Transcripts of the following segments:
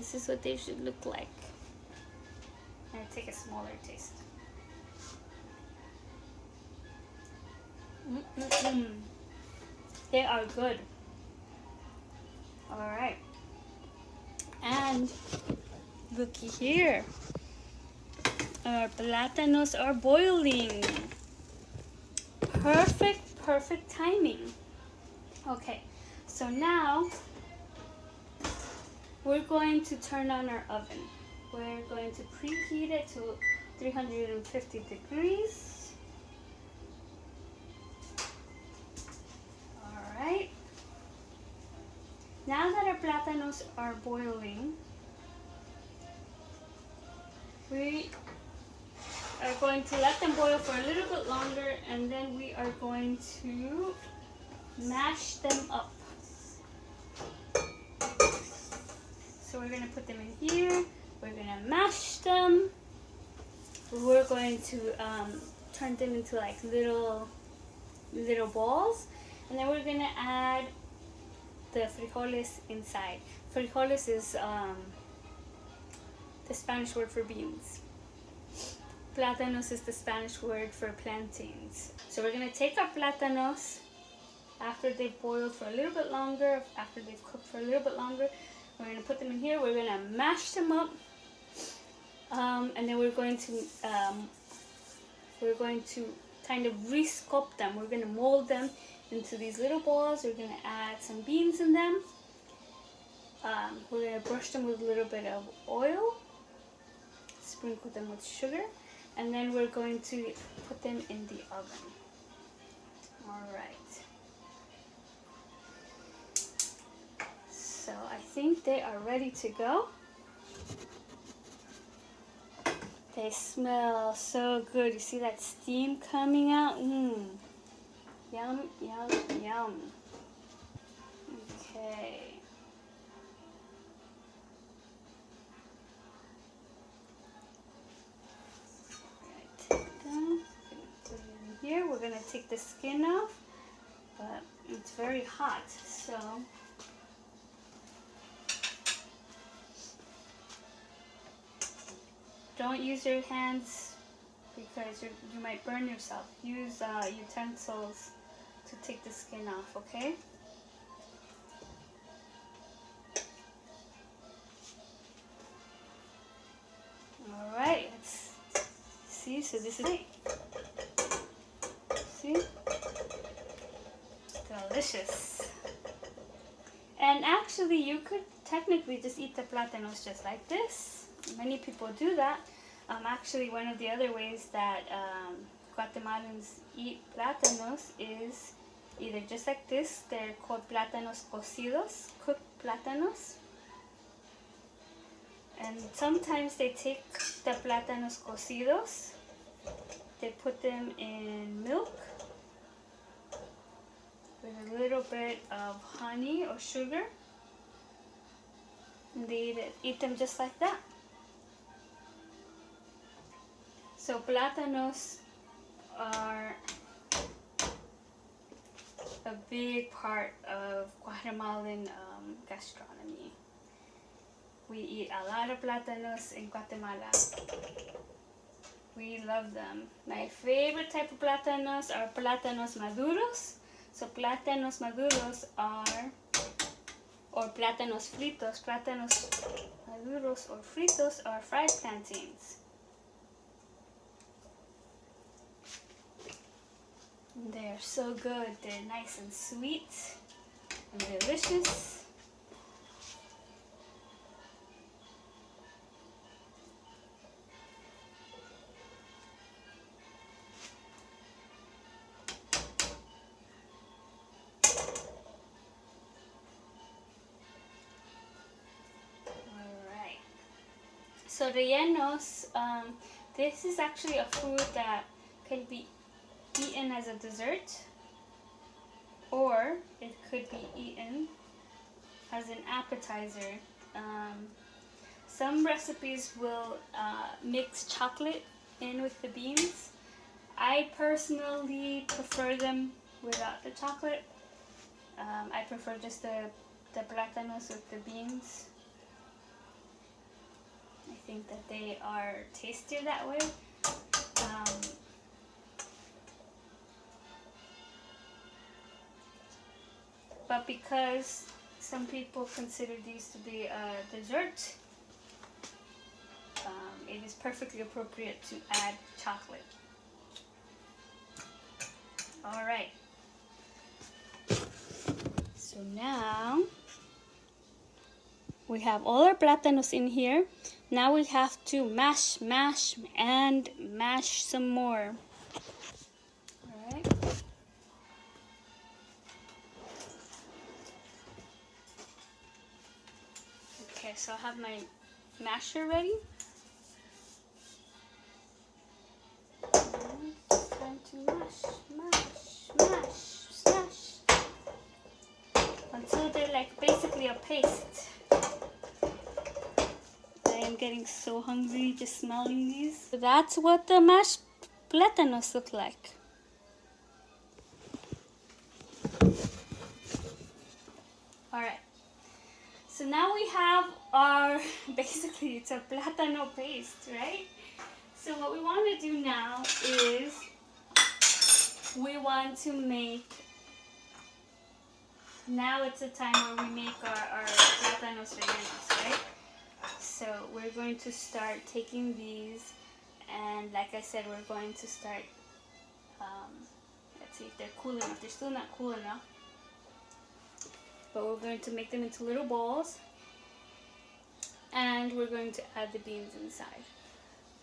This is what they should look like. And I take a smaller taste. They are good. Alright. And looky here. Our plátanos are boiling. Perfect timing. Okay, so now we're going to turn on our oven. We're going to preheat it to 350 degrees. Alright. Now that our plátanos are boiling, we are going to let them boil for a little bit longer, and then we are going to mash them up. So we're going to put them in here. We're going to mash them. We're going to turn them into like little balls, and then we're going to add the frijoles inside. Frijoles is the Spanish word for beans. Plátanos is the Spanish word for plantains. So we're going to take our plátanos after they've boiled for a little bit longer, after they've cooked for a little bit longer. We're going to put them in here. We're going to mash them up, and then we're going to kind of re-sculpt them. We're going to mold them into these little balls. We're going to add some beans in them. We're going to brush them with a little bit of oil, sprinkle them with sugar, and then we're going to put them in the oven. Alright. So I think they are ready to go. They smell so good. You see that steam coming out? Yum, yum, yum. Okay. Here we're going to take the skin off, but it's very hot, so don't use your hands because you might burn yourself. Use utensils to take the skin off, okay? Alright, let's see. So this is it. See? Delicious. And actually, you could technically just eat the plátanos just like this. Many people do that. Actually, one of the other ways that Guatemalans eat plátanos is either just like this. They're called plátanos cocidos, cooked plátanos. And sometimes they take the plátanos cocidos, they put them in milk with a little bit of honey or sugar, and they eat them just like that. So plátanos are a big part of Guatemalan gastronomy. We eat a lot of plátanos in Guatemala. We love them. My favorite type of plátanos are plátanos maduros. So plátanos maduros are, or plátanos fritos. Plátanos maduros or fritos are fried plantains. They're so good. They're nice and sweet and delicious. So rellenos, this is actually a food that can be eaten as a dessert, or it could be eaten as an appetizer. Some recipes will mix chocolate in with the beans. I personally prefer them without the chocolate. I prefer just the plátanos with the beans. think that they are tastier that way. But because some people consider these to be a dessert, it is perfectly appropriate to add chocolate. All right. So now we have all our plátanos in here. Now we have to mash, and mash some more. All right. Okay, so I have my masher ready. And it's time to mash, smash. Until they're like basically a paste. I am getting so hungry just smelling these. So that's what the mashed plátanos look like. Alright. So now we have our, basically it's a plátano paste, right? So what we want to do now is we want to make, now it's the time where we make our plátanos rellenos, right? So we're going to start taking these, and like I said, we're going to start, let's see if they're cool enough. They're still not cool enough. But we're going to make them into little balls, and we're going to add the beans inside.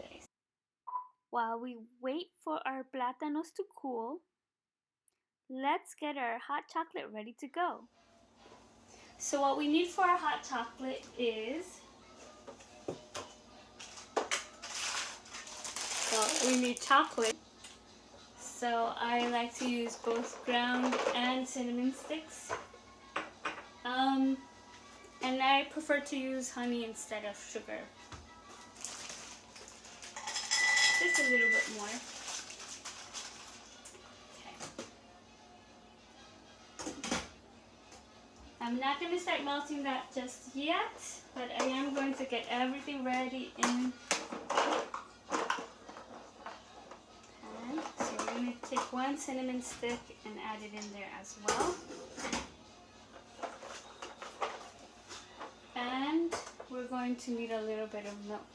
Okay. While we wait for our plátanos to cool, let's get our hot chocolate ready to go. So what we need for our hot chocolate is, well, we need chocolate. So I like to use both ground and cinnamon sticks. And I prefer to use honey instead of sugar. Just a little bit more. Okay. I'm not going to start melting that just yet, but I am going to get everything ready in. And so we're going to take one cinnamon stick and add it in there as well. And we're going to need a little bit of milk.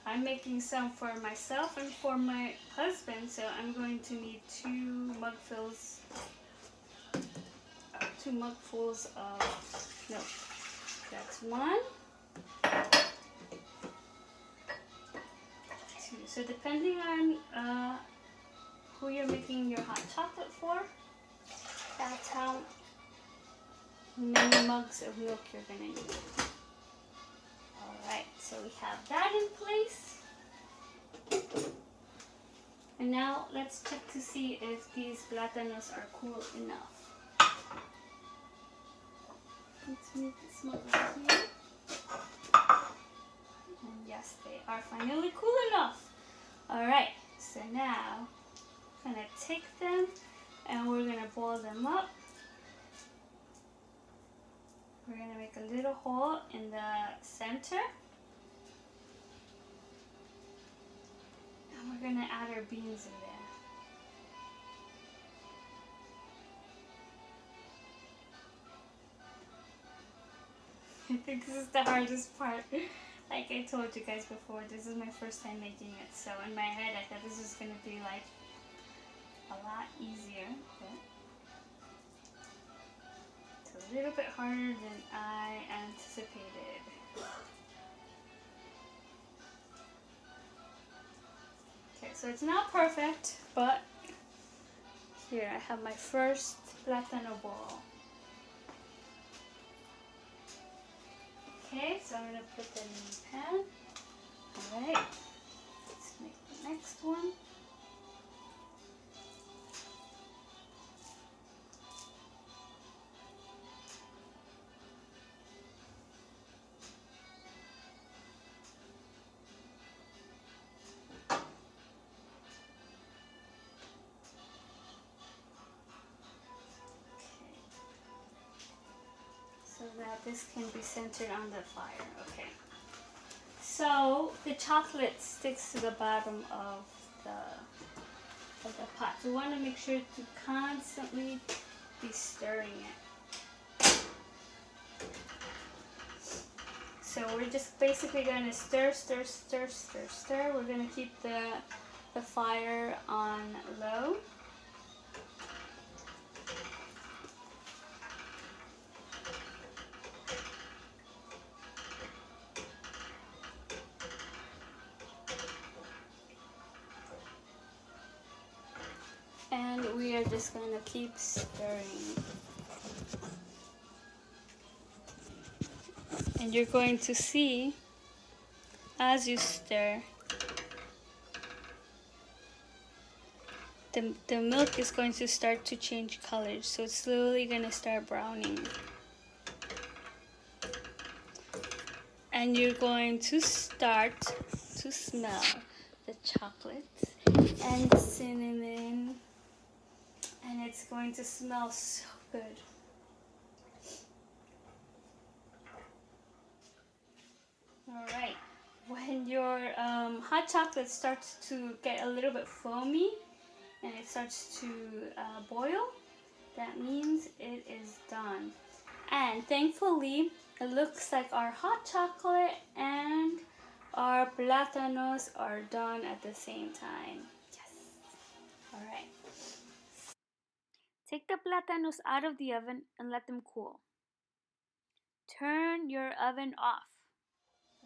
I'm making some for myself and for my husband, so I'm going to need two mugfuls of milk. That's one. Two. So depending on who you're making your hot chocolate for, that's how many mugs of milk you're gonna need. Alright, so we have that in place. And now let's check to see if these plátanos are cool enough. Let's move this mug right here. And yes, they are finally cool enough. Alright, so now I'm gonna take them and we're gonna boil them up. We're going to make a little hole in the center. And we're going to add our beans in there. I think this is the hardest part. Like I told you guys before, this is my first time making it. So in my head, I thought this was going to be like a lot easier. But a little bit harder than I anticipated. Okay, so it's not perfect, but here I have my first plátano ball. Okay, so I'm going to put them in the pan. Alright, let's make the next one. So that this can be centered on the fire. Okay. So the chocolate sticks to the bottom of the pot. So you want to make sure to constantly be stirring it. So we're just basically going to stir, stir, stir, stir, stir. We're going to keep the fire on low. And we are just going to keep stirring. And you're going to see, as you stir, the milk is going to start to change colors. So it's slowly going to start browning. And you're going to start to smell the chocolate and the cinnamon. And it's going to smell so good. Alright, when your hot chocolate starts to get a little bit foamy and it starts to boil, that means it is done. And thankfully, it looks like our hot chocolate and our plátanos are done at the same time. Yes. Alright. Take the plátanos out of the oven and let them cool. Turn your oven off.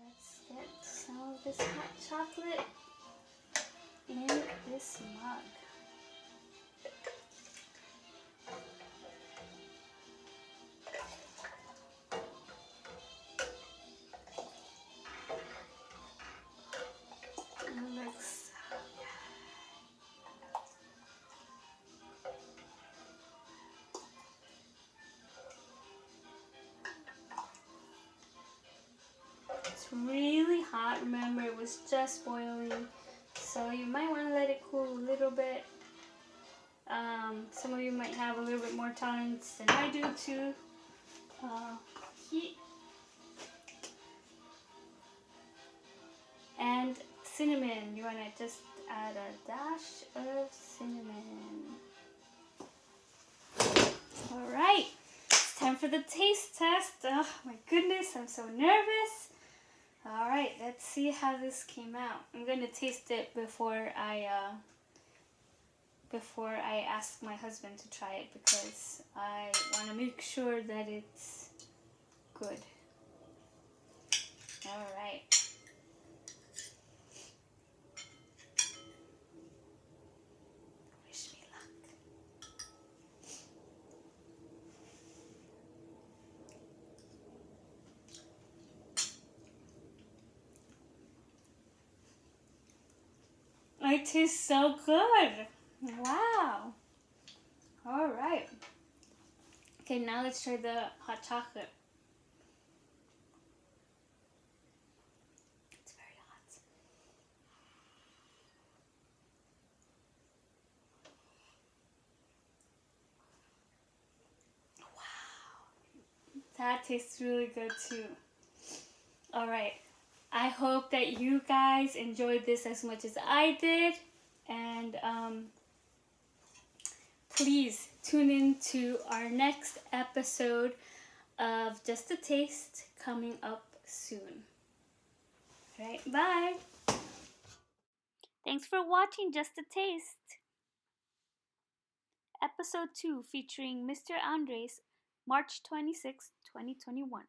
Let's get some of this hot chocolate in this mug. It looks it's really hot. Remember, it was just boiling, so you might want to let it cool a little bit. Some of you might have a little bit more tolerance than I do to heat. And cinnamon, you want to just add a dash of cinnamon. Alright, it's time for the taste test. Oh my goodness, I'm so nervous. Alright, let's see how this came out. I'm going to taste it before I ask my husband to try it, because I want to make sure that it's good. Alright. Wish me luck. It tastes so good. Wow. Alright. Okay, now let's try the hot chocolate. It's very hot. Wow. That tastes really good too. Alright. I hope that you guys enjoyed this as much as I did. And please tune in to our next episode of Just a Taste coming up soon. Alright, bye. Thanks for watching Just a Taste. Episode 2 featuring Mr. Andres, March 26, 2021.